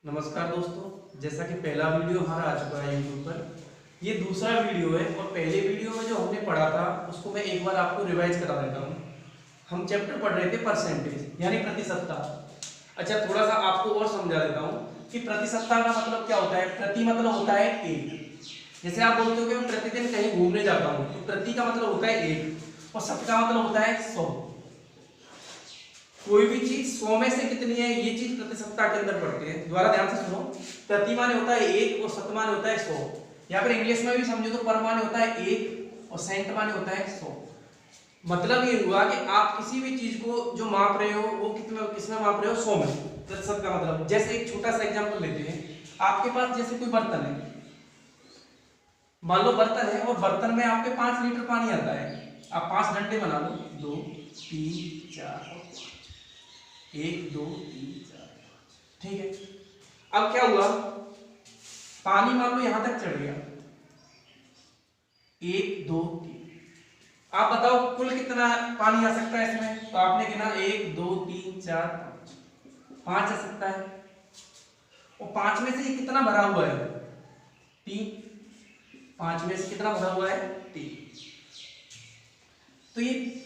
नमस्कार दोस्तों, जैसा कि पहला वीडियो हमारा आ चुका है यूट्यूब पर, ये दूसरा वीडियो है और पहले वीडियो में जो हमने पढ़ा था उसको मैं एक बार आपको रिवाइज करा देता हूँ। हम चैप्टर पढ़ रहे थे परसेंटेज यानी प्रतिशतता। अच्छा, थोड़ा सा आपको और समझा देता हूँ कि प्रतिशतता का मतलब क्या होता है। प्रति मतलब होता है एक। जैसे आप बोलते हो कि मैं प्रतिदिन कहीं घूमने जाता हूँ, तो प्रति का मतलब होता है एक और शत का मतलब होता है 100। कोई भी चीज 100 में से कितनी है, ये चीज प्रतिशतता के अंदर पढ़ते हैं। दोबारा ध्यान से सुनो, प्रति माने होता है एक और शत माने होता है 100। या फिर इंग्लिश में भी समझो तो पर माने होता है एक और सेंट माने होता है 100। मतलब ये हुआ कि आप किसी भी चीज को जो माप रहे हो वो किसमें माप रहे हो, 100 में। प्रतिशत का मतलब, जैसे एक छोटा सा एग्जांपल लेते हैं। आपके पास जैसे कोई बर्तन है, मान लो बर्तन है और बर्तन में आपके 5 लीटर पानी आता है। आप 5 डंडे बना लो, 2 3 4 1 2 3 4 5, ठीक है। अब क्या हुआ, पानी मान लो यहां तक चढ़ गया, 1 2 3। आप बताओ कुल कितना पानी आ सकता है इसमें। तो आपने गिना 1 2 3 4 5, 5 आ सकता है। और 5 में से ये कितना भरा हुआ है, 3। 5 में से कितना भरा हुआ है, 3। तो ये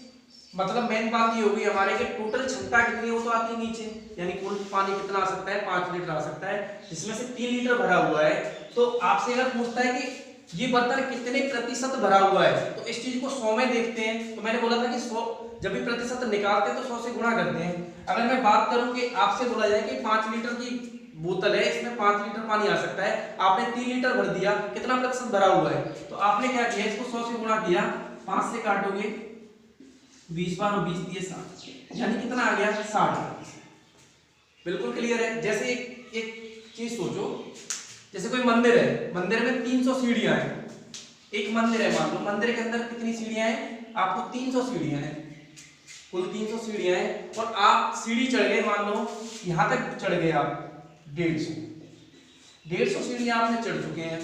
मतलब मेन बात ये होगी हमारे कि टोटल क्षमता कितनी हो तो आती है नीचे, यानी कुल पानी कितना आ सकता है, 5 लीटर आ सकता है, जिसमें से 3 लीटर भरा हुआ है। तो आपसे अगर पूछता है कि ये बर्तन कितने प्रतिशत भरा हुआ है, तो इस चीज को 100 में देखते हैं। तो मैंने बोला था कि 100 जब भी प्रतिशत निकालते हैं तो 100 से गुणा करते हैं। अगर मैं बात करूं कि आपसे बोला जाए कि 5 लीटर की बोतल है, इसमें 5 लीटर पानी आ सकता है, आपने 3 लीटर भर दिया, कितना प्रतिशत भरा हुआ है। तो आपने क्या किया, इसको 100 से गुणा किया, 5 से काटोगे 20 बार और 20 दिए 60, यानी कितना आ गया, 60। बिल्कुल क्लियर है। जैसे एक चीज सोचो, जैसे कोई मंदिर है, मंदिर में 300 सीढ़ियां हैं। एक मंदिर है, मान लो मंदिर के अंदर कितनी सीढ़ियां हैं, आपको 300 सीढ़ियां हैं, कुल 300 सीढ़ियां हैं। और आप सीढ़ी चढ़ गए, मान लो यहां तक चढ़ गए आप 150 सीढ़ियां आपने चढ़ चुके हैं।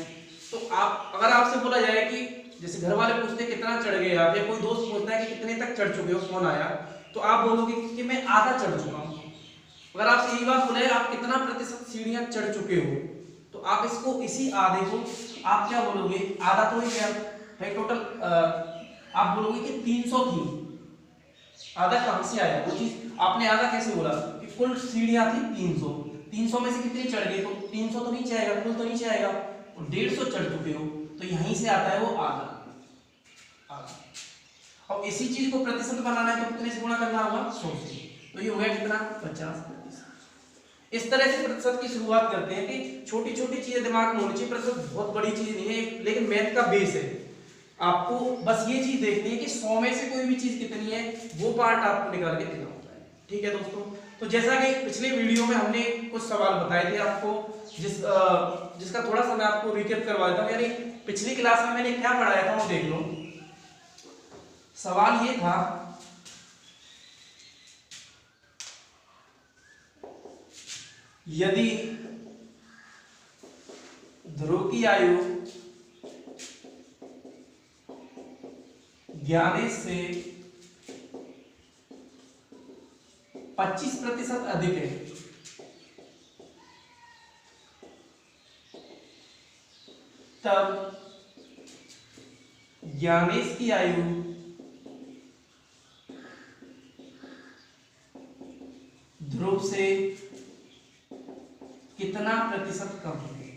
तो आप अगर आपसे बोला जाए कि जैसे घर वाले पूछते हैं कितना चढ़ गए आप, या कोई दोस्त पूछता है कि कितने तक चढ़ चुके हो, कौन आया, तो आप बोलोगे कि मैं आधा चढ़ चुका हूं। अगर आपसे यही बात बोले आप कितना प्रतिशत सीढ़ियां चढ़ चुके हो, तो आप इसको इसी आधे को आप क्या बोलोगे, आधा तो ही गया है टोटल। आप बोलोगे कि 300 थी, आधा कहां से आया वो चीज आपने आधा कैसे बोला कि कुल सीढ़ियां थी 300, 300 में से कितनी चढ़ गई, तो 300 तो नीचे आएगा, कुल तो नीचे आएगा, और 150 चढ़ चुके हो, तो यहीं से आता है वो आधा। और इसी चीज को प्रतिशत बनाना है तो कितने से गुणा करना होगा, 100 से। तो ये हो गया कितना, 50%। इस तरह से प्रतिशत की शुरुआत करते हैं कि छोटी छोटी चीजें दिमाग में होनी चाहिए। प्रतिशत बहुत बड़ी चीज नहीं है, लेकिन मैथ का बेस है। आपको बस ये चीज देखनी है कि 100 में से कोई भी चीज कितनी है, वो पार्ट आपको निकाल के देना होता है। ठीक है दोस्तों, तो जैसा कि पिछले वीडियो में हमने कुछ सवाल बताए थे आपको, जिसका थोड़ा सा मैं आपको रिकैप करवा देता हूं। यानी पिछली क्लास में मैंने क्या पढ़ाया था वो देख लो। सवाल ये था, यदि ध्रुव की आयु ज्ञानेश से 25% अधिक है, तब ज्ञानेश की आयु ध्रुव से कितना प्रतिशत कम है।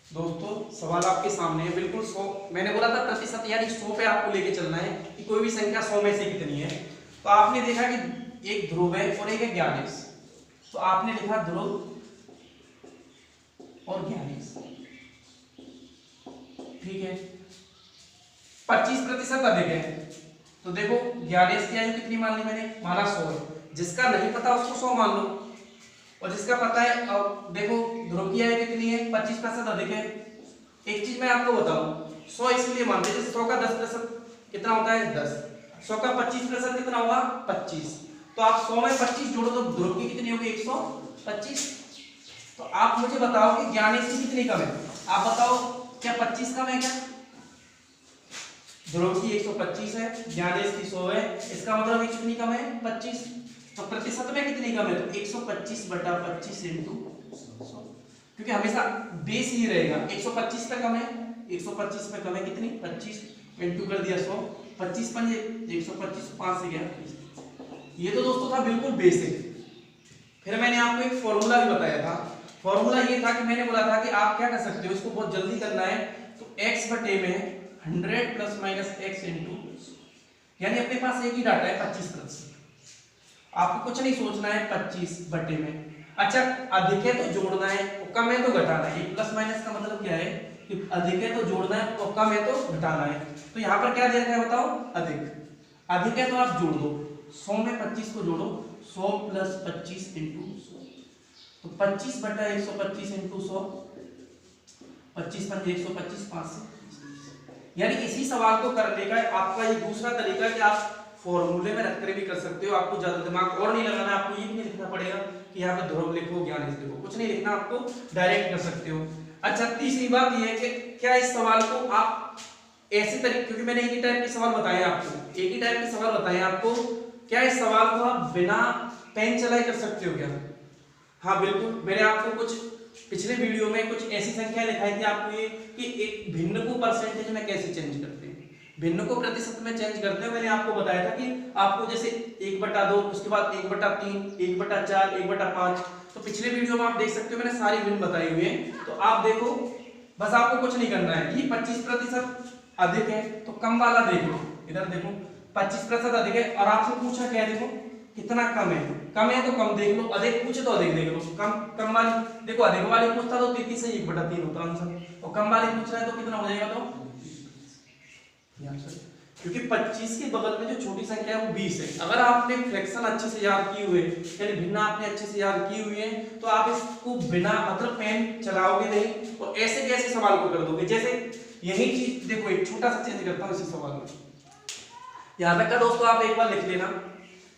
दोस्तों सवाल आपके सामने है, बिल्कुल 100। मैंने बोला था प्रतिशत यानी 100 पे आपको लेके चलना है कि कोई भी संख्या 100 में से कितनी है। तो आपने देखा कि एक ध्रुव है और एक है ज्ञानेश, तो आपने लिखा ध्रुव और ज्ञानेश, ठीक है। 25% अधिक है, तो देखो ज्ञानेश की आयु कितनी मान ली मैंने, माना 100 है। जिसका नहीं पता उसको 100 मान लो, और जिसका पता है, अब देखो ध्रुव की आयु कितनी है, 25% अधिक है। एक चीज मैं आपको बताऊं, 100 इसलिए मानते हैं, जैसे 100 का 10% कितना होता है, 10। 100 का 25% कितना होगा, 25। तो आप 100 में 25 जोड़ो तो ध्रुव की कितनी होगी, 125। तो आप मुझे बताओ कि ज्ञानेश की कितनी कम है। आप बताओ, क्या 25 कम है क्या? ध्रुव की 125 है, ज्ञानेश की 100 है, इसका मतलब ये कितनी कम है 25। तो प्रतिशत में कितनी कम है, तो 125/25 इंटू 100, क्योंकि हमेशा बेस ही रहेगा। 125 पे कम है, 125 पे कम है कितनी 25 इंटू कर दिया 100, 25 पंजे 125, 5 से गया 30। ये तो दोस्तों था बिल्कुल बेसिक। फिर मैंने आपको एक फॉर्मूला भी बताया था। फॉर्मूला ये था कि मैंने बोला था कि आप क्या कर सकते हो, इसको बहुत जल्दी करना है, तो x बटे में 100 प्लस माइनस x इंटू, यानी अपने पास एक ही डाटा है 25%। आपको कुछ नहीं सोचना है 25 बटे में। अच्छा अधिक है तो जोड़ना है और कम है तो घटाना है। प्लस माइनस का मतलब क्या है कि अधिक है तो जोड़ना है और कम है तो घटाना है। तो यहाँ पर क्या दे रखा है बताओ, अधिक। अधिक है तो आप जोड़ दो, 100 में 25 को जोड़ो, 100 प्लस 25 इंटू 100, तो 25 बटा 125 इंटू 100, 25 पंजे 125, 5 से। यानी इसी सवाल को करने का आपका ये दूसरा तरीका कि आप फॉर्मूले में रखकर भी कर सकते हो। आपको ज्यादा दिमाग और नहीं लगाना, आपको ये भी नहीं लिखना पड़ेगा कि यहाँ पे ध्रुव लिखो ज्ञानेश लिखो, कुछ नहीं लिखना, आपको डायरेक्ट कर सकते हो। अच्छा तीसरी बात ये है कि क्या इस सवाल को आप ऐसे तरीके, क्योंकि मैंने एक ही टाइप के सवाल बताए आपको, एक ही टाइप के सवाल बताए आपको, क्या इस सवाल को आप बिना पेन चलाए कर सकते हो क्या? हाँ बिल्कुल। मैंने आपको कुछ पिछले वीडियो में कुछ ऐसी संख्या दिखाई थी आपको ये कि एक भिन्न को परसेंटेज में कैसे चेंज करते हैं, भिन्न को प्रतिशत में चेंज करते हैं। मैंने आपको बताया था कि आपको जैसे 1/2, उसके बाद 1/3, 1/4, 1/5, तो पिछले वीडियो में आप देख सकते हो मैंने सारी भिन्न बताई हुई है। तो आप देखो, बस आपको कुछ नहीं करना है। ये 25% अधिक है तो कम वाला देख लो, इधर देखो 25% अधिक है और आपसे पूछा क्या है, देखो कितना कम है। कम है तो कम देख लो, अधिक पूछे तो अधिक देख लो। कम वाली देखो, अधिक वाली पूछता तो 33 से 1/3 होता आंसर, और कम वाली पूछ रहा है तो कितना हो जाएगा, तो क्योंकि 25 के बगल में जो छोटी संख्या है वो 20 है। अगर आपने फ्रैक्शन अच्छे से याद की हुई है, यानी भिन्न आपने अच्छे से याद की हुई है, तो आप इसको बिना मतलब पेन चलाओगे नहीं और ऐसे कैसे सवाल को कर दोगे। जैसे यही चीज देखो, एक छोटा सा चेंज करता हूं इसी सवाल में, याद रखा दोस्तों, आप एक बार लिख लेना।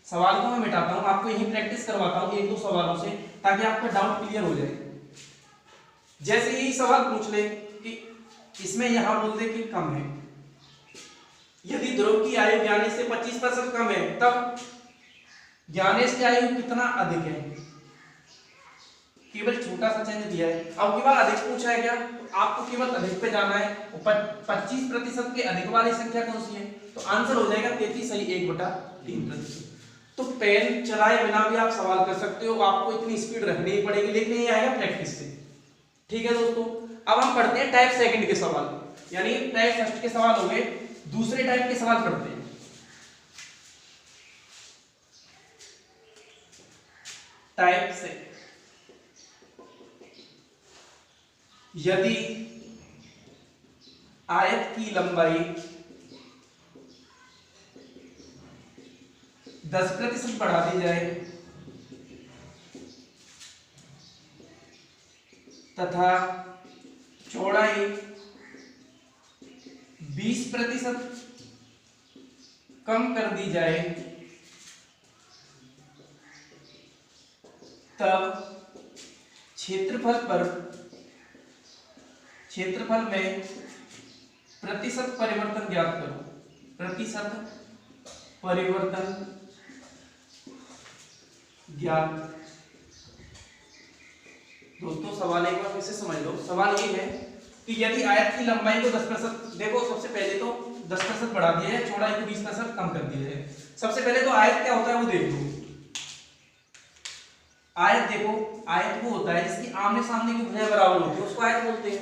सवाल को मैं मिटाता हूं, आपको यही प्रैक्टिस करवाता हूं 1-2 सवालों से, ताकि आपका डाउट क्लियर हो जाए। जैसे यही सवाल पूछ ले कि इसमें यहां बोल दे कि कम है, यदि ध्रुव की आयु ज्ञानेश से 25% कम है, तब ज्ञानेश की आयु कितना अधिक है। केवल छोटा सा चेंज दिया है। अब की बार अधिक पूछा है क्या, तो आपको केवल अधिक पे जाना है। 25% के अधिक वाली संख्या कौन सी है, तो आंसर हो जाएगा 33 सही 1/3%। तो पेन चलाए बिना भी आप सवाल कर सकते हो, आपको इतनी स्पीड रखनी ही पड़ेगी, लेकिन ये आएगा प्रैक्टिस से। ठीक है दोस्तों, अब हम पढ़ते हैं टाइप सेकंड के सवाल, यानी टाइप फर्स्ट के सवाल हो गए, दूसरे टाइप के सवाल पढ़ते हैं। टाइप से, यदि आयत की लंबाई 10% बढ़ा दी जाए तथा चौड़ाई 20% कम कर दी जाए, तब क्षेत्रफल में प्रतिशत परिवर्तन ज्ञात करो। प्रतिशत परिवर्तन ज्ञात। दोस्तों सवाल एक बार फिर से समझ लो। सवाल ये है कि यदि आयत की लंबाई को 10%, देखो सबसे पहले तो 10% बढ़ा दिया है, चौड़ाई को 20% कम कर दिया है। सबसे पहले तो आयत क्या होता है वो देख लो। आयत देखो, आयत वो होता है जिसकी आमने सामने की भुजाएं बराबर होती है, उसको आयत बोलते हैं।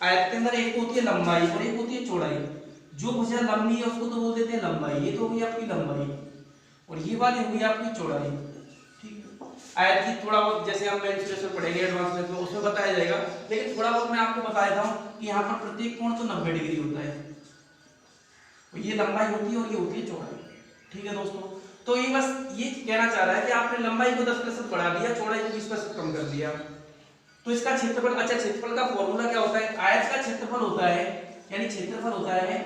आयत के अंदर एक होती है लंबाई और एक होती है चौड़ाई। जो भुजा लंबी है उसको तो बोल देते हैं लंबाई, ये तो होगी आपकी लंबाई, और ये वाली होगी आपकी चौड़ाई। ठीक है, आयत की थोड़ा बहुत जैसे हम मेंसुरेशन पढ़ेंगे एडवांस में, तो उसमें बताया जाएगा, लेकिन थोड़ा बहुत मैं आपको बता देता हूं कि यहाँ पर प्रत्येक कोण तो 90 डिग्री होता है, ये लंबाई होती है और ये होती है चौड़ाई। ठीक है दोस्तों, तो ये बस ये कहना चाह रहा है कि आपने लंबाई को 10% बढ़ा दिया, चौड़ाई को 20% कम कर दिया, तो इसका क्षेत्रफल। अच्छा क्षेत्रफल का फॉर्मूला क्या होता है, आयत का क्षेत्रफल होता है, यानी क्षेत्रफल होता है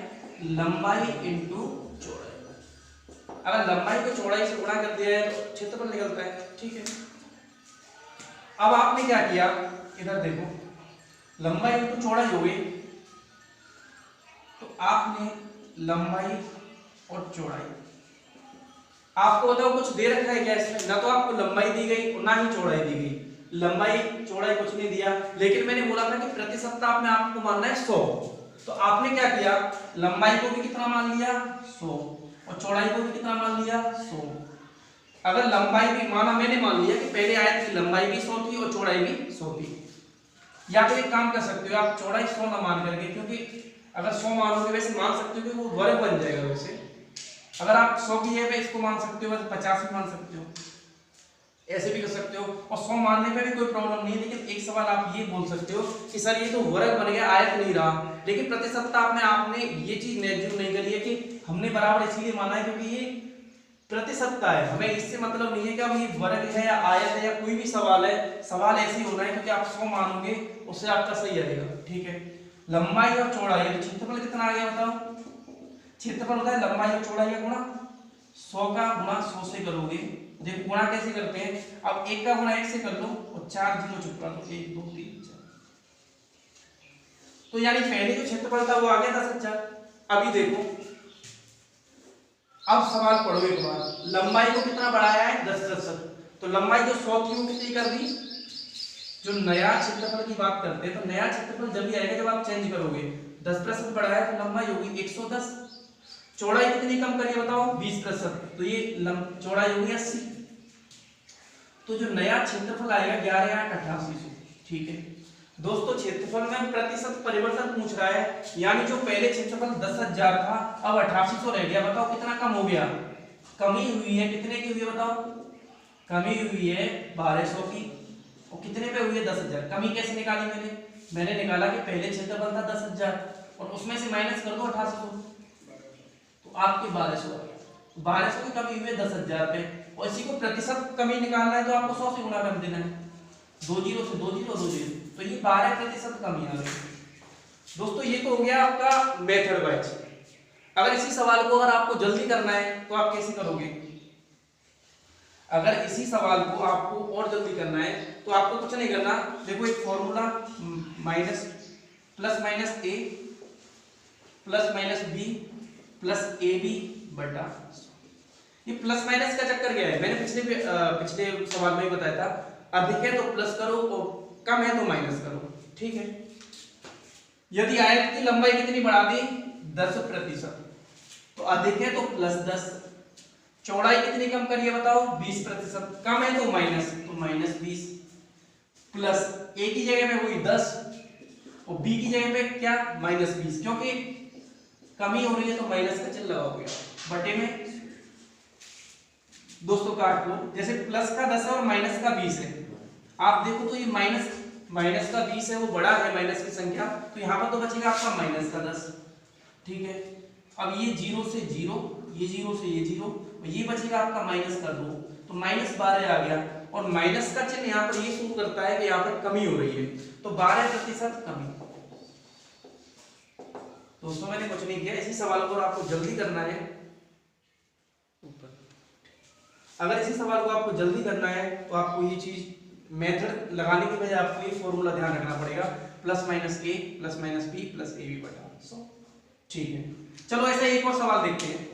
लंबाई इंटू चौड़ाई। अगर लंबाई को चौड़ाई से गुणा कर दिया है तो क्षेत्रफल निकलता है। ठीक है, अब आपने क्या किया, इधर देखो लंबाई इंटू चौड़ाई हो गई, तो आपने लंबाई और चौड़ाई। आपको बताओ कुछ दे रखा है क्या इसमें? ना तो आपको लंबाई दी गई और ना ही चौड़ाई दी गई। लंबाई चौड़ाई कुछ नहीं दिया, लेकिन मैंने बोला था कि प्रति सप्ताह में आपको मानना है 100। तो आपने क्या किया, लंबाई को भी कितना मान लिया 100 और चौड़ाई को भी कितना मान लिया 100। अगर लंबाई भी माना, मैंने मान लिया कि पहले आयत की लंबाई भी 100 थी और चौड़ाई भी 100 थी। या फिर एक काम कर सकते हो आप, चौड़ाई 100 ना मान करके, क्योंकि अगर 100 मानोगे वैसे मान सकते हो कि वो वर्ग बन जाएगा। वैसे अगर आप 100 की जगह पे इसको मान सकते हो, 50 भी मान सकते हो, ऐसे भी कर सकते हो। और 100 मानने में भी कोई प्रॉब्लम नहीं है। लेकिन एक सवाल आप ये बोल सकते हो कि सर ये तो वर्ग बन गया, आयत नहीं रहा। लेकिन प्रति सप्ताह में आपने ये चीज नेगेटिव नहीं करी है कि हमने बराबर इसलिए माना है क्योंकि ये प्रति सप्ताह है। हमें इससे मतलब नहीं है कि अब ये वर्ग है या आयत है या कोई भी सवाल है। सवाल ऐसे ही होना है क्योंकि आप 100 मानोगे उससे आपका सही आएगा। ठीक है, लंबाई और चौड़ाई, तो क्षेत्रफल कितना आ गया बताओ? क्षेत्रफल होता है लंबाई और चौड़ाई का गुणा। 100 का गुणा 100 से करोगे, देखो गुणा कैसे करते हैं। अब 1 का गुणा 1 से कर लो और 4 जीरो चुपका दो, 1 2 3 4। तो यानी पहले जो क्षेत्रफल था वो आ गया 10,000। अभी देखो, अब सवाल पढ़ो एक बार, लंबाई को कितना बढ़ाया है 10%। तो लंबाई जो 100 थी वो कितनी कर दी? जो नया क्षेत्रफल की बात करते हैं तो नया क्षेत्रफल जब भी आएगा जब आप चेंज करोगे। 10% बढ़ाया तो लंबाई होगी 110। चौड़ाई कितनी कम करिए बताओ? 20%। तो ये चौड़ाई होगी 80। तो जो नया क्षेत्रफल आएगा 11 8 8800। ठीक है दोस्तों, क्षेत्रफल में प्रतिशत परिवर्तन पूछ रहा है, यानी जो पहले क्षेत्रफल 10,000 था अब 8800 रह गया। बताओ कितना कम हो गया? कमी हुई है, कितने की हुई है बताओ? कमी हुई है 1200 की। और कितने पे हुई है? 10,000। कमी कैसे निकाली मैंने निकाला कि पहले क्षेत्रफल था 10,000 और उसमें से माइनस कर दो 8800, तो आपके 1200 की कमी हुई है 10,000 पे। और इसी को प्रतिशत कमी निकालना है तो आपको 100 से गुणा कर देना है। 2 जीरो से 2 जीरो 2 जीरो, तो ये 12% कमी आ गई। दोस्तों ये तो हो गया आपका मेथड वाइज। अगर इसी सवाल को अगर आपको जल्दी करना है तो आप कैसे करोगे? अगर इसी सवाल को आपको और जल्दी करना है तो आपको कुछ नहीं करना। देखो एक formula minus plus minus A plus minus B plus A B बटा। ये प्लस माइनस का चक्कर क्या है? मैंने पिछले सवाल में ही बताया था, अधिक है तो प्लस करो और कम है तो माइनस करो। ठीक है, यदि आयत की लंबाई कितनी बढ़ा दी 10%, तो अधिक है तो प्लस 10। चौड़ाई कितनी कम करिए बताओ? 20%। कम है तो माइनस 20 प्लस ए की जगह में वही 10 और बी की जगह पे क्या माइनस 20, क्योंकि कमी हो रही है तो माइनस का चिन्ह लगाओगे बटे में। दोस्तों काट लो, जैसे प्लस का 10 है और माइनस का 20 है। आप देखो तो ये माइनस का 20 है, वो बड़ा है माइनस की संख्या, तो यहाँ पर तो बचेगा आपका माइनस का 10। ठीक है, अब ये 0 से 0, ये 0 से ये 0, ये बचेगा आपका माइनस का 2, तो -12 आ गया। और माइनस का चिन्ह यहाँ पर ये शो करता है कि यहाँ पर कमी हो रही है, तो 12% कमी। दोस्तों मैंने कुछ नहीं किया, इसी सवाल को आपको जल्दी करना है। अगर इसी सवाल को आपको जल्दी करना है तो आपको ये चीज मेथड लगाने की बजाय आपको ये फॉर्मूला ध्यान रखना पड़ेगा, plus minus A plus minus B plus A B बटा 100। ठीक है, चलो ऐसा एक और सवाल देखते हैं।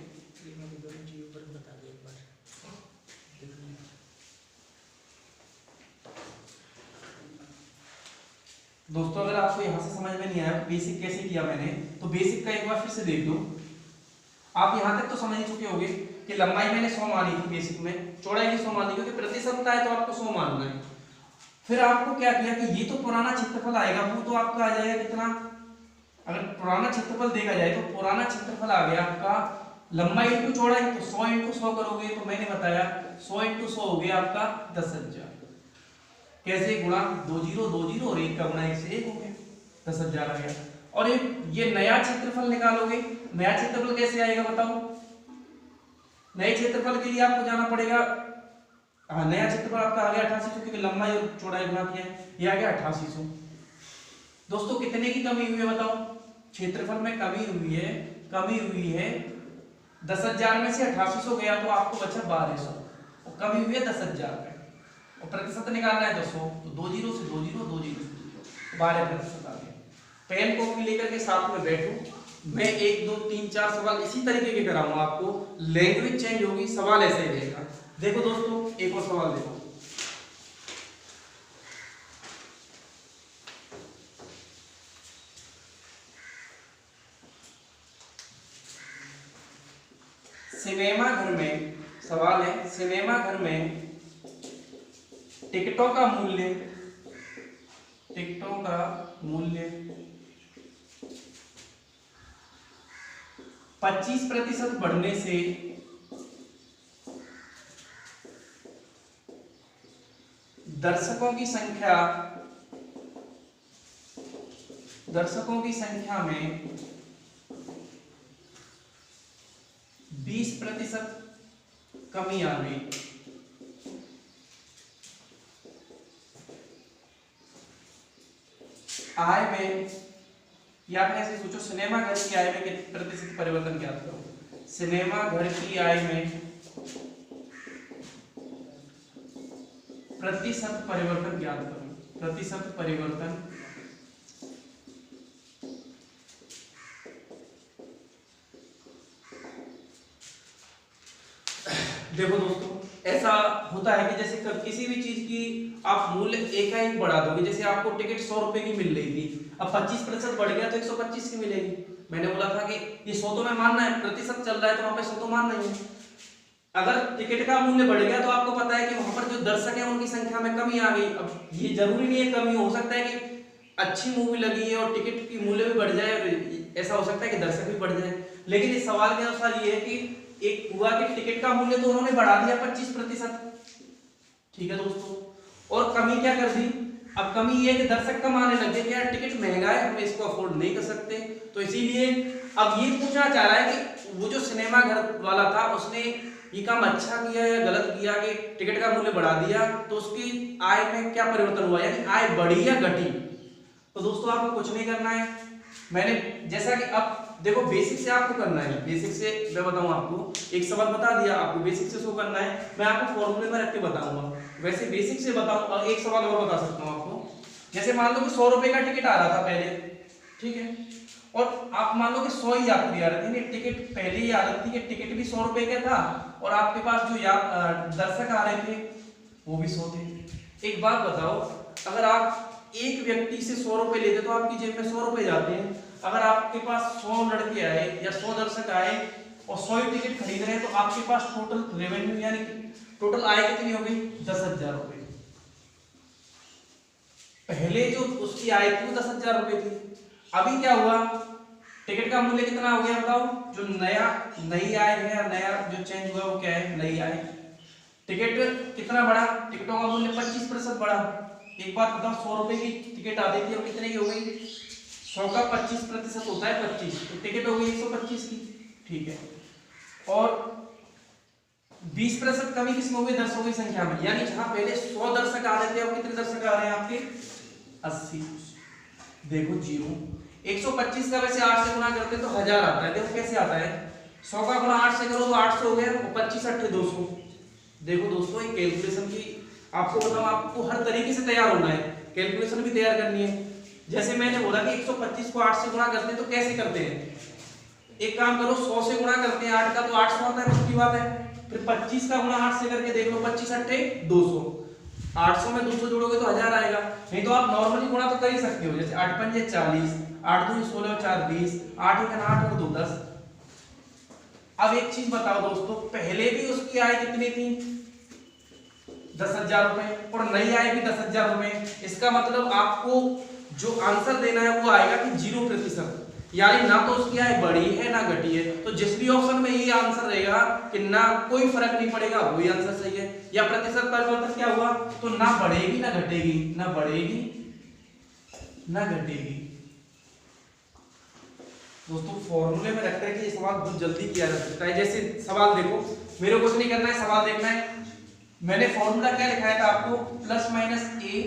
दोस्तों अगर आपको यहां से समझ में नहीं आया बेसिक कैसे किया मैंने, तो बेसिक का एक बार फिर से देख लो। आप यहां तक तो समझ ही चुके होंगे कि लंबाई मैंने 100 मानी थी बेसिक में, चौड़ाई भी 100 मानी, क्योंकि प्रतिशत है तो आपको 100 मानना है। फिर आपको क्या किया कि ये तो पुराना क्षेत्रफल आएगा, वो तो आपका आ जाएगा कितना? अगर पुराना क्षेत्रफल देखा जाए तो पुराना क्षेत्रफल आ गया आपका लंबाई इंटू चौड़ाई, तो 100 इंटू 100 करोगे तो मैंने बताया 100 इंटू 100 हो गया आपका 10,000। कैसे गुणा? 2 जीरो 2 जीरो और 1 का गुणा 1 से 1 हो गया, 10,000 आ गया। और ये नया क्षेत्रफल निकालोगे, नया क्षेत्रफल कैसे आएगा बताओ? नए क्षेत्रफल के लिए आपको जाना पड़ेगा, हाँ नया क्षेत्रफल आपका आ गया 8800, क्योंकि लंबाई और चौड़ाई गुणा किया है, ये आ गया 8800। दोस्तों कितने की कमी हुई है बताओ? क्षेत्रफल में कमी हुई है 10,000 में से 8800 गया तो आपको बचा 1200, और कमी हुई है 10,000 में, और प्रतिशत निकालना है 200, तो 2 जीरो से 2 जीरो 2 जीरो 12% आ गया। पेन कॉपी लेकर के साथ में बैठो मैं 1 2 3 4 सवाल इसी तरीके के कराऊंगा आपको, लैंग्वेज चेंज होगी, सवाल ऐसे ही रहेगा। देखो दोस्तों एक और सवाल देखो, सिनेमा घर में, सवाल है सिनेमा घर में टिकटों का मूल्य 25% बढ़ने से दर्शकों की संख्या में 20% कमी आ गई। आय में, या फिर ऐसे सोचो सिनेमा घर की आय में कितने प्रतिशत परिवर्तन ज्ञात करो। सिनेमा घर की आय में प्रतिशत परिवर्तन ज्ञात करो, प्रतिशत परिवर्तन। देखो दोस्तों ऐसा होता है कि जैसे किसी भी चीज की आप मूल्य एकाएक बढ़ा दोगे, जैसे आपको टिकट 100 रुपए की मिल रही थी, अब 25% बढ़ गया तो 125 की मिलेगी। मैंने बोला था कि ये 100 तो मैं मानना है, प्रतिशत चल रहा है तो वहां पे 100 तो मानना ही है। अगर टिकट का मूल्य बढ़ गया तो आपको पता है कि वहां पर जो दर्शक है उनकी संख्या में कमी आ गई। अब ये जरूरी नहीं है कमी, हो सकता है कि अच्छी मूवी लगी है और टिकट की मूल्य भी बढ़ जाए, और ऐसा हो सकता है कि दर्शक भी बढ़ जाए। लेकिन इस सवाल के अनुसार ये है कि एक हुआ कि टिकट का मूल्य तो उन्होंने बढ़ा दिया 25%, ठीक है दोस्तों, और कमी क्या कर दी, अब कमी ये है कि दर्शक कम आने लगे कि यार टिकट महंगा है, हम इसको अफोर्ड नहीं कर सकते। तो इसीलिए अब ये पूछना चाह रहा है कि वो जो सिनेमा घर वाला था उसने ये काम अच्छा किया या गलत किया कि टिकट का मूल्य बढ़ा दिया, तो उसकी आय में क्या परिवर्तन हुआ, यानी आय बढ़ी या घटी। तो दोस्तों आपको कुछ नहीं करना है, मैंने जैसा कि अब देखो बेसिक से आपको करना है, बेसिक से मैं बताऊं आपको, एक सवाल बता दिया आपको, बेसिक से शो करना है, मैं आपको फॉर्मूले में रख के बताऊंगा। वैसे बेसिक से बताऊं, और एक सवाल और बता सकता हूं आपको, जैसे मान लो कि 100 रुपए का टिकट आ रहा था पहले, ठीक है, और आप मान लो कि 100 ही यात्री आ रहे थे, टिकट पहले ही आदत थी कि टिकट भी 100 रुपए का था और आपके पास जो दर्शक आ रहे थे वो भी 100 थे। एक बात बताओ, अगर आप एक व्यक्ति से 100 रुपए लेते तो आपकी जेब में 100 रुपए जाते हैं। अगर आपके पास 100 लड़के आए या 100 दर्शक आए और 100 ही टिकट खरीद रहे हैं तो आपके पास टोटल रेवेन्यू यानी टोटल आय कितनी हो गई, 10,000 रुपए। पहले जो उसकी आय थी वो 10,000 रुपए थी, अभी क्या हुआ, टिकट का मूल्य कितना हो गया बताओ, जो नई आय है, नया जो चेंज हुआ वो क्या है, नई आय। टिकट कितना बढ़ा, टिकटों का मूल्य 25% बढ़ा। एक बात बताओ, 100 रुपए की टिकट आती थी और कितने की हो गई, 100 का 25% होता है 25, तो टिकट हो गई 125 की, ठीक है। और 20% कमी किसमें हो गई, दर्शकों की संख्या में, यानी जहां पहले 100 दर्शक आ रहे थे अब कितने दर्शक आ रहे हैं आपके, 80। देखो जीरो, 125 का वैसे 8 से गुणा करते तो 1000 आता है, देखो कैसे आता है, 100 का गुणा 8 से करो तो 800 हो गया, और 25 8 200। देखो दोस्तों एक कैलकुलेशन की आपको बताऊं, आपको हर तरीके से तैयार होना है, कैलकुलेशन भी तैयार करनी है। जैसे मैंने बोला कि 125 को 8 से गुणा करते हैं तो कैसे करते हैं, एक काम करो 100 से गुणा करते हैं 8 का तो 800 आता है, पक्की बात है। फिर 25 का गुणा 8 से करके देख लो, 25 8 200, 800 में 200 जोड़ोगे तो 1000 आएगा। नहीं तो आप नॉर्मली गुणा तो कर ही सकते हो, जैसे 8 पंजे 40, 8 दूनी 16 4 20, 8 1 8 और 2 10। अब एक चीज बताओ दोस्तों, पहले भी उसकी आय कितनी थी, 10,000 रुपए, और नई आय भी 10,000 रुपए। इसका मतलब आपको जो आंसर देना है वो आएगा कि 0%, यानी ना तो उसकी आय बढ़ी है ना घटी है। तो जिस भी ऑप्शन में ये आंसर रहेगा कि ना कोई फर्क नहीं पड़ेगा, वही आंसर सही है। या प्रतिशत परिवर्तन क्या हुआ, तो ना बढ़ेगी ना घटेगी, ना बढ़ेगी ना घटेगी। दोस्तों फॉर्मूले में रख करके ये सवाल बहुत जल्दी किया जा सकता है। जैसे सवाल देखो, मेरे को कुछ नहीं करना है, सवाल देखना है। मैंने फॉर्मूला क्या लिखाया था आपको, plus minus A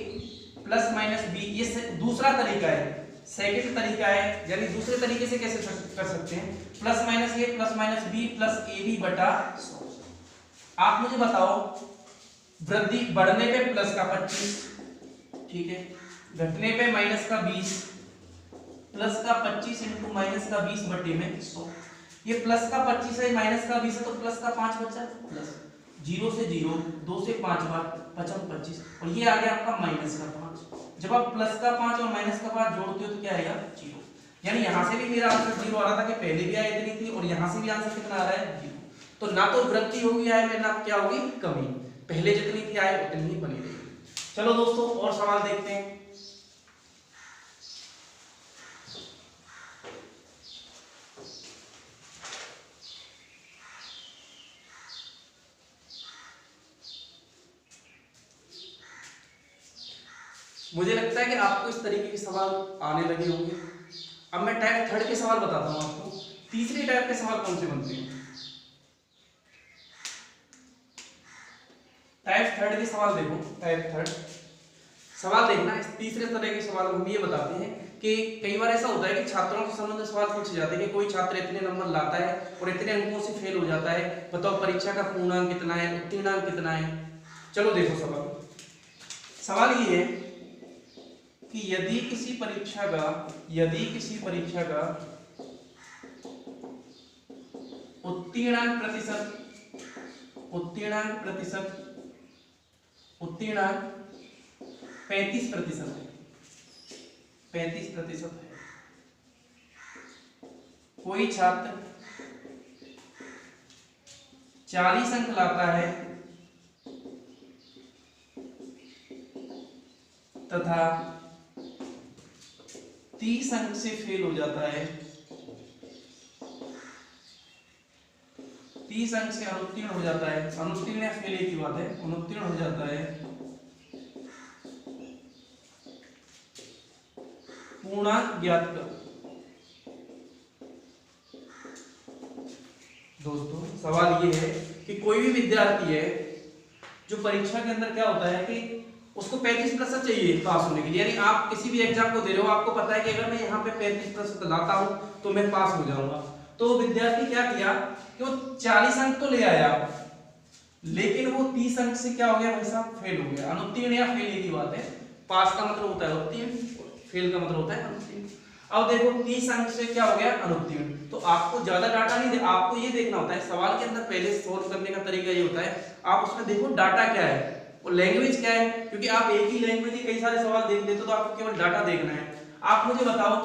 plus minus B, ये दूसरा तरीका है, सेकंड तरीका है, यानी दूसरे तरीके से कैसे कर सकते हैं, plus minus A plus minus B plus A B बटा 100। आप मुझे बताओ, वृद्धि बढ़ने पे प्लस का 25, ठीक है, घटने पे माइनस का 20, प्लस का 25 इंटू माइनस का 20 बटे में 100। ये प्लस का 25 है, माइनस का 20 है, तो प्लस का 5 बचा, प्लस 0 से 0, 2 से 5 बार 5 25, और ये आ गया आपका माइनस का 5। जब आप प्लस का 5 और माइनस का 5 जोड़ते हो तो क्या आएगा 0। यानी यहाँ से भी मेरा आंसर 0 आ रहा था कि पहले भी आया इतनी थी, और यहाँ से भी आंसर कितना आ रहा है 0। तो ना तो वृद्धि होगी आय में, ना क्या होगी कमी, पहले जितनी थी आय उतनी ही बनी रहेगी। चलो दोस्तों और सवाल देखते हैं। मुझे लगता है कि आपको इस तरीके के सवाल आने लगे होंगे। अब मैं टाइप थर्ड के सवाल बताता हूं आपको। तीसरी टाइप के सवाल कौन से बनते हैं? टाइप थर्ड के सवाल देखो, टाइप थर्ड सवाल देखना। इस तीसरे तरह के सवाल हम ये बताते हैं कि कई बार ऐसा होता है कि छात्रों से संबंधित सवाल पूछे जाते हैं कि कोई छात्र इतने नंबर लाता है और इतने अंकों से फेल हो जाता है, बताओ परीक्षा का पूर्णांक कितना है, उत्तीर्णांक कितना है। चलो देखो सवाल ये है कि यदि किसी परीक्षा का उत्तीर्णांक उत्तीर्णांक 35% है, 35% है, कोई छात्र 40 अंक लाता है तथा 30 अंक से फेल हो जाता है, 30 अंक से अनुत्तीर्ण हो जाता है, अनुत्तीर्ण या फेल एक ही बात है, अनुत्तीर्ण हो जाता है, पूर्णांक ज्ञात कर। दोस्तों सवाल ये है कि कोई भी विद्यार्थी है जो परीक्षा के अंदर क्या होता है कि उसको 35% चाहिए पास होने के लिए, यानी आप किसी भी एग्जाम को दे रहे हो, आपको पता है कि अगर मैं यहाँ पे 35% लाता हूँ तो मैं पास हो जाऊंगा। तो विद्यार्थी क्या किया कि वो 40 अंक तो ले आया, लेकिन वो 30 अंक से क्या हो गया भाई साहब, फेल हो गया। अनुत्तीर्ण या फेल एक ही बात है, पास का मतलब होता है उत्तीर्ण, फेल का मतलब होता है अनुत्तीर्ण। अब देखो 30 अंक से क्या हो गया अनुत्तीर्ण, तो आपको ज्यादा डाटा नहीं दे, आपको ये देखना होता है सवाल के अंदर पहले सोल्व करने का तरीका ये होता है, आप उसमें देखो डाटा क्या है और लैंग्वेज क्या है, क्योंकि आप एक ही लैंग्वेज के कई सारे सवाल देख लेते हो तो आपको केवल डाटा देखना है। आप मुझे बताओ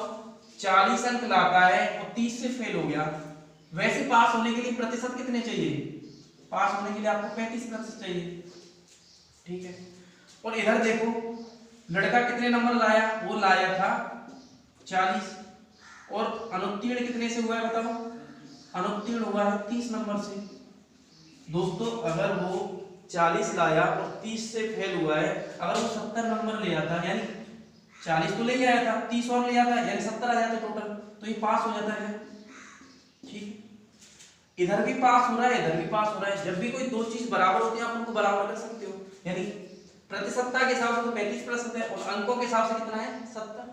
40 अंक लाता है और 30 से फेल हो गया, वैसे पास होने के लिए प्रतिशत कितने चाहिए? पास होने के लिए आपको 35% चाहिए, ठीक है। और इधर देखो लड़का कितने नंबर लाया, वो लाया था 40, और अनुत्तीर्ण कितने से हुआ है बताओ? अनुत्तीर्ण हुआ है 30 नंबर से। दोस्तों अगर वो 40 लाया और 30 से फेल हुआ है, अगर वो 70 नंबर ले आता, यानी 40 तो ले आया था, 30 और ले आता, यानी 70 आ जाते टोटल, तो ये पास हो जाता है, ठीक। इधर भी पास हो रहा है, इधर भी पास हो रहा है। जब भी कोई दो चीज बराबर होती है आप उनको बराबर कर सकते हो, यानी प्रतिशतता के हिसाब से तो 35% है और अंकों के हिसाब से कितना है 70।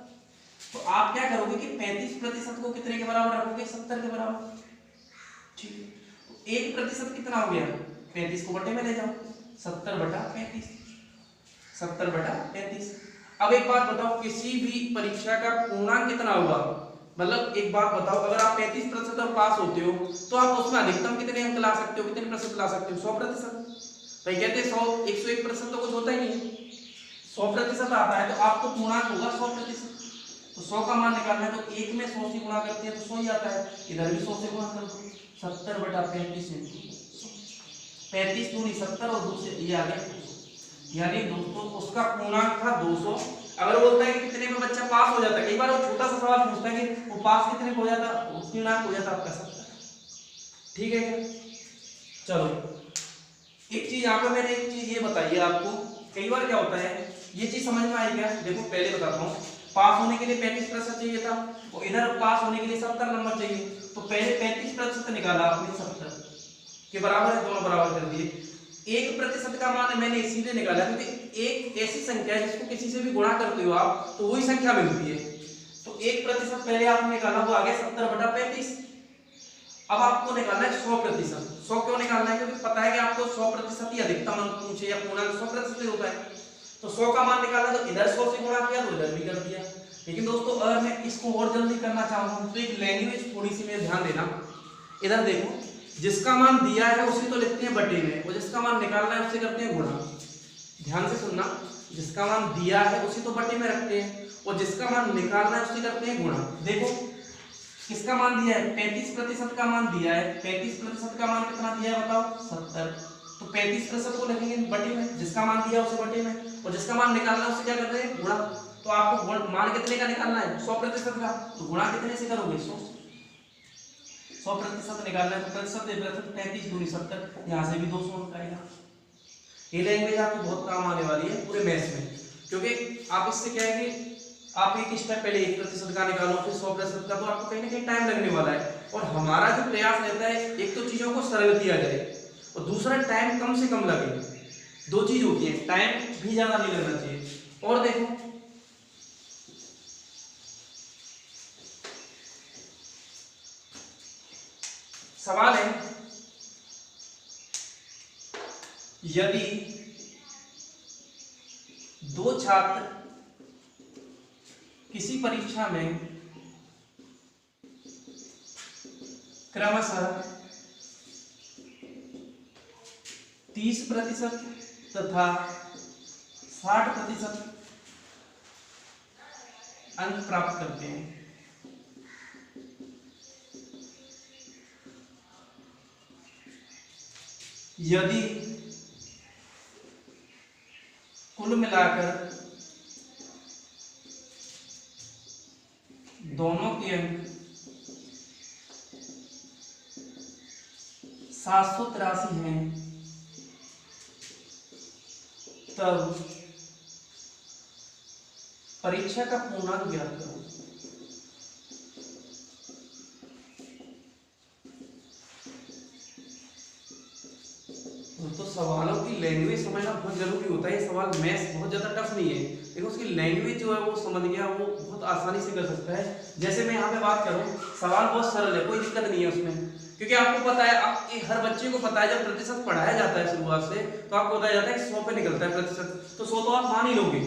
तो आप क्या करोगे कि 35% को कितने के बराबर रखोगे? 70 के बराबर, ठीक है। तो 1% कितना हो गया? 35 को बटे में ले जाओ, 70/35, 70/35। अब एक बात बताओ, किसी भी परीक्षा का पूर्णांक कितना होगा? मतलब एक बात बताओ, अगर आप 35% और पास होते हो तो आप उसमें अधिकतम कितने अंक ला सकते हो, कितने प्रतिशत ला सकते हो? 100%। भाई कहते 100 101% तो कुछ होता ही नहीं है, 100% आता है तो आपको पूर्णांक होगा 100%। तो 100 का मान निकालना है तो 1 में 100 से गुणा करते हैं तो 100 ही आता है, इधर भी 100 से गुणा कर दो, 70/35 35 दूनी 70 और 2 से ये आ गया 200, यानी दोस्तों उसका पूर्णांक था 200। अगर बोलता है कि कितने में बच्चा पास हो जाता है, कई बार वो छोटा सा सवाल पूछता है कि वो पास कितने को हो जाता, उत्तीर्णांक हो जाता आपका 70, ठीक है क्या? चलो एक चीज यहाँ पे मैंने एक चीज ये बताई है आपको, कई बार क्या होता है, ये चीज समझ में आई क्या? देखो पहले बताता हूँ, पास होने के लिए 35% चाहिए था और इधर पास होने के लिए 70 नंबर चाहिए, तो पहले 35% निकाला आपने, 70 के बराबर है, दोनों बराबर कर दिए। 1% का मान मैंने इसीलिए निकाला क्योंकि एक ऐसी संख्या है जिसको किसी से भी गुणा करते हो आप तो वही संख्या मिलती है, तो 1% पहले आपने निकाला, वो आ गया 70/35। अब आपको निकालना है 100%। 100 क्यों निकालना है? क्योंकि पता है कि आपको 100% ही अधिकतम अंक पूछे या पूर्णांक 100% होता है, तो 100 का मान निकालना, तो इधर 100 से गुणा किया तो इधर भी कर दिया, लेकिन दोस्तों अगर मैं इसको और जल्दी करना चाहूँ तो एक लैंग्वेज थोड़ी सी मेरे ध्यान देना। इधर देखो, जिसका मान दिया है उसी तो लिखते हैं बटे में, और जिसका मान निकालना है उससे करते हैं गुणा। ध्यान से सुनना, जिसका मान दिया है उसी तो बटे में रखते हैं, और जिसका मान निकालना है उससे करते हैं गुणा। देखो किसका मान दिया है, 35% का मान दिया है। 35% का मान कितना दिया है बताओ, 70। तो 35% को लिखेंगे बटे में, जिसका मान दिया उसे बटे में, और जिसका मान निकालना है उससे क्या कर रहे हैं, गुणा। तो आपको मान कितने का निकालना है, 100% का, तो गुणा कितने से करोगे, 100% निकालना है। तो प्रतिशत 35 दूनी 70, यहाँ से भी 200 आएगा। ये लैंग्वेज आपको बहुत काम आने वाली है पूरे मैथ्स में, क्योंकि आप इससे क्या है कि आप एक स्टेप पहले 1% का निकालो, फिर 100% का, तो आपको कहीं ना कहीं टाइम लगने वाला है। और हमारा जो प्रयास रहता है, एक तो चीजों को सरल किया जाए और दूसरा टाइम कम से कम लगे। दो चीज होती है, टाइम भी ज्यादा नहीं लगना चाहिए। और देखो सवाल है, यदि दो छात्र किसी परीक्षा में क्रमशः 30% तथा 60% अंक प्राप्त करते हैं, यदि कुल मिलाकर दोनों के अंक 783 हैं, तब परीक्षा का पूर्णांक ज्ञात करो। तो सवालों की लैंग्वेज समझना बहुत जरूरी होता है। ये सवाल मैथ्स बहुत ज्यादा टफ नहीं है, लेकिन उसकी लैंग्वेज जो है वो समझ गया वो बहुत आसानी से कर सकता है। जैसे मैं यहाँ पे बात करूँ, सवाल बहुत सरल है, कोई दिक्कत नहीं है उसमें, क्योंकि आपको पता है, आपके हर बच्चे को पता है, जब प्रतिशत पढ़ाया जाता है शुरुआत से तो आपको बताया जाता है कि 100 पे निकलता है प्रतिशत, तो 100 तो आप मान ही लोगे।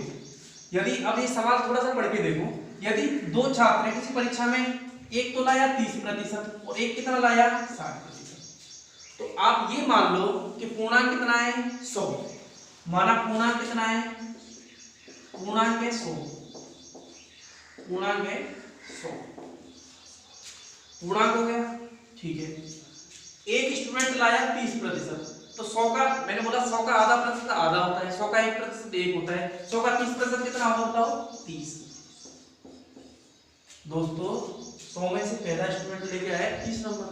यदि अब ये सवाल थोड़ा सा पढ़ के देखो, यदि दो छात्र किसी परीक्षा में एक तो लाया 30% और एक कितना लाया 60%, तो आप ये मान लो कि पूर्णांक कितना है 100, माना पूर्णांक कितना है, पूर्णांक है 100, पूर्णांक है 100, पूर्णांक हो गया, ठीक है। एक स्टूडेंट लाया 30%, तो 100 का, मैंने बोला 100 का आधा प्रतिशत आधा होता है, 100 का 1% 1 होता है, 100 का 30% कितना होगा बताओ, 30। दोस्तों 100 में से पहला स्टूडेंट लेके आया 30 नंबर,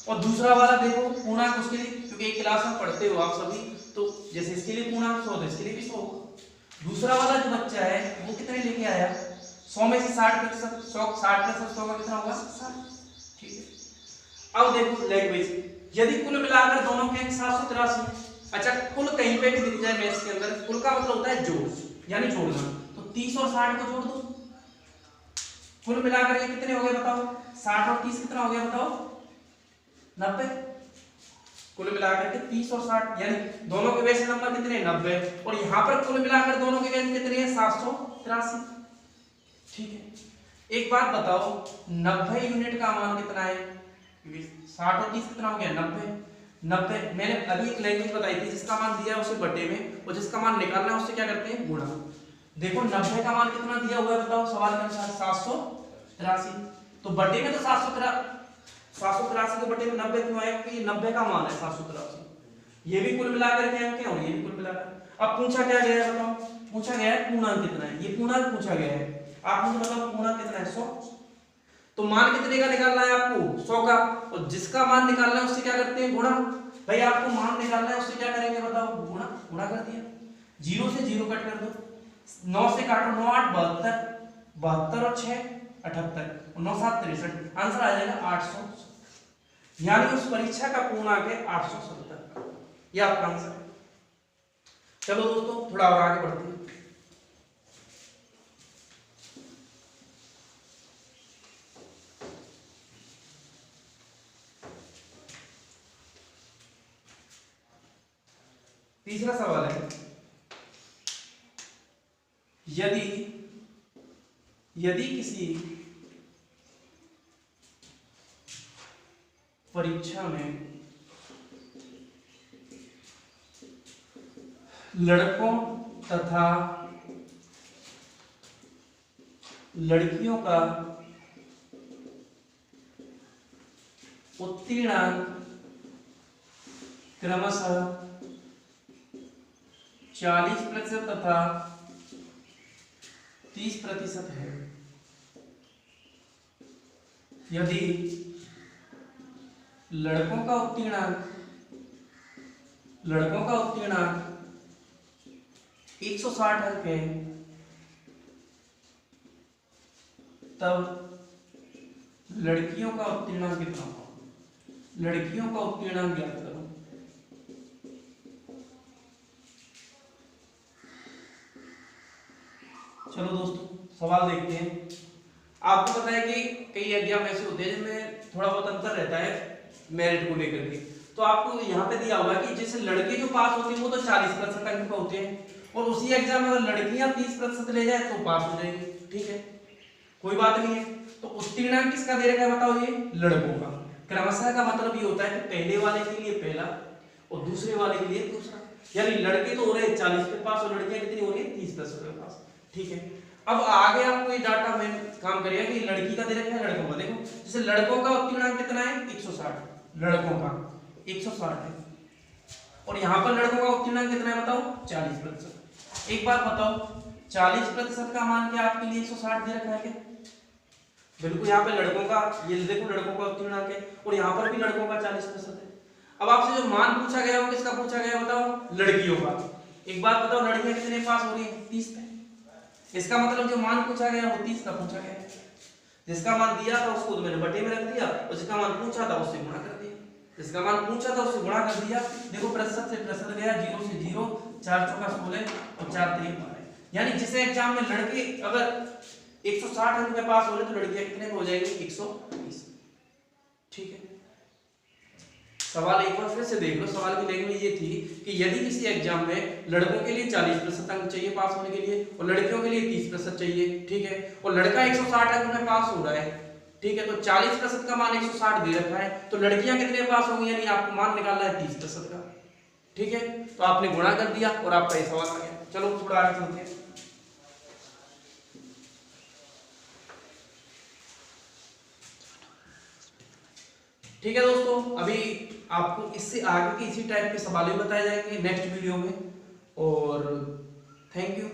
और दूसरा वाला देखो पूर्णांक उसके लिए, क्योंकि एक क्लास में पढ़ते हो आप सभी, तो जैसे इसके लिए पूर्णांक 100 है, इसके लिए भी 100 होगा। दूसरा वाला जो बच्चा है वो कितने लेके आया, 100 में से 60%, 60% 100 का कितना होगा 60, ठीक है। अब देखो लैंग्वेज, यदि कुल मिलाकर दोनों के अंक 783, अच्छा कुल कहीं पे भी दिख जाए मैथ्स के अंदर, कुल का मतलब होता है जोड़, यानी जोड़ना, तो 30 और 60 को जोड़ दो, कुल मिलाकर ये कितने हो गए बताओ, 60 और 30 कितना हो गया बताओ, 90। कुल मिलाकर के 30 और 60, यानी दोनों के वैसे नंबर कितने 90, और यहाँ पर कुल मिलाकर दोनों के वैसे कितने हैं 783, ठीक है। एक बात बताओ, 90 यूनिट का मान कितना है, 60 और 30 कितना हो गया 90। मैंने अभी एक लैंग्वेज बताई थी, जिसका मान दिया है उसे बटे में, और जिसका मान निकालना है उससे क्या करते हैं गुणा। देखो 90 का मान कितना दिया हुआ है बताओ सवाल के अनुसार 783, तो बटे में तो 783 के बटे में 90 क्यों आया, क्योंकि 90 का मान है 783, ये भी कुल मिलाकर के अंक हैं और ये भी कुल मिलाकर। अब पूछा क्या गया है बताओ, पूछा गया है पूर्णांक कितना है, ये पूर्णांक पूछा गया है, आप मुझे बताओ पूर्णांक कितना है 100, तो मान कितने का निकालना है आपको 100 का, और जिसका मान निकालना है उससे क्या करते हैं गुणा। भाई आपको मान निकालना है उससे क्या करेंगे बताओ, गुणा, गुणा कर दिया, 0 से 0 कट कर दो, 9 से काटो, 9 8 72, 72 और 6 78, 9 7 63, आंसर आ जाएगा 870, यानी उस परीक्षा का पूर्णांक है 870, ये आपका आंसर है। चलो दोस्तों थोड़ा और आगे बढ़ते हैं। तीसरा सवाल है, यदि किसी परीक्षा में लड़कों तथा लड़कियों का उत्तीर्णांक क्रमशः 40% तथा 30% है। यदि लड़कों का उत्तीर्णांक 160 अंक है, तब लड़कियों का उत्तीर्णांक कितना होगा? लड़कियों का उत्तीर्णांक ज्ञात करो। चलो दोस्तों सवाल देखते हैं। आपको पता है कि कई एग्जाम ऐसे होते हैं जिनमें थोड़ा बहुत अंतर रहता है मेरिट को लेकर के। तो आपको यहाँ पे दिया हुआ है कि जैसे लड़के जो पास होते हैं वो तो 40% अंक पे होते हैं, और उसी एग्जाम में अगर लड़कियां 30% ले जाए तो पास हो जाएगी। ठीक है, कोई बात नहीं है। तो उत्तीर्णांक किसका दे रखा है बताओ? ये लड़कों का। क्रमशः का मतलब ये होता है कि पहले वाले के लिए पहला और दूसरे वाले के लिए दूसरा। यानी लड़के तो हो रहे हैं 40 पे पास और लड़कियां कितनी हो रही है? 30% पे पास। ठीक है, अब आगे आपको ये डाटा में काम करेगा कि लड़की का दे रखा है, लड़कों का। देखो जैसे लड़कों का उत्तीर्णांक कितना है? 160। लड़कों का 160 है, और यहाँ पर लड़कों का उत्तीर्णांक कितना है बताओ? 40%। एक बात बताओ, 40% का मान क्या आपके लिए 160 दे रखा है क्या? बिल्कुल, यहाँ पे लड़कों का, ये देखो लड़कों का उत्तीर्णांक है, और यहाँ पर भी लड़कों का 40% है। अब आपसे जो मान पूछा गया वो किसका पूछा गया बताओ? लड़कियों का। एक बात बताओ, लड़कियां कितने पास हो रही है? 30 पे। इसका मतलब जो मान पूछा गया वो 30 का पूछा गया। जिसका मान दिया था उसको तो मैंने बटे में रख दिया, और जिसका मान पूछा था उससे गुणा कर दिया। जिसका मान पूछा था उससे गुणा कर दिया। देखो प्रतिशत से प्रतिशत गया, 0 से 0, 4 चौका 16 और 4 3 12। यानी जिस एग्जाम में लड़के अगर 160 अंक में पास हो रहे तो लड़कियां कितने हो जाएंगी? 120। ठीक है, सवाल एक बार फिर से देख लो। सवाल की लैंग्वेज ये थी कि यदि किसी एग्जाम में लड़कों के लिए 40% अंक चाहिए पास होने के लिए, और लड़कियों के लिए 30% चाहिए। ठीक है, और लड़का 160 अंक में पास हो रहा है। ठीक है, तो 40% का मान 160 दे रखा है, तो लड़कियां कितने पास होंगी? यानी आपको मान निकालना है 30% का। ठीक है, तो आपने गुणा कर दिया और आपका ये सवाल आ गया। चलो थोड़ा आगे चलते हैं। ठीक है दोस्तों, अभी आपको इससे आगे के इसी टाइप के सवाल भी बताए जाएंगे नेक्स्ट वीडियो में। और थैंक यू।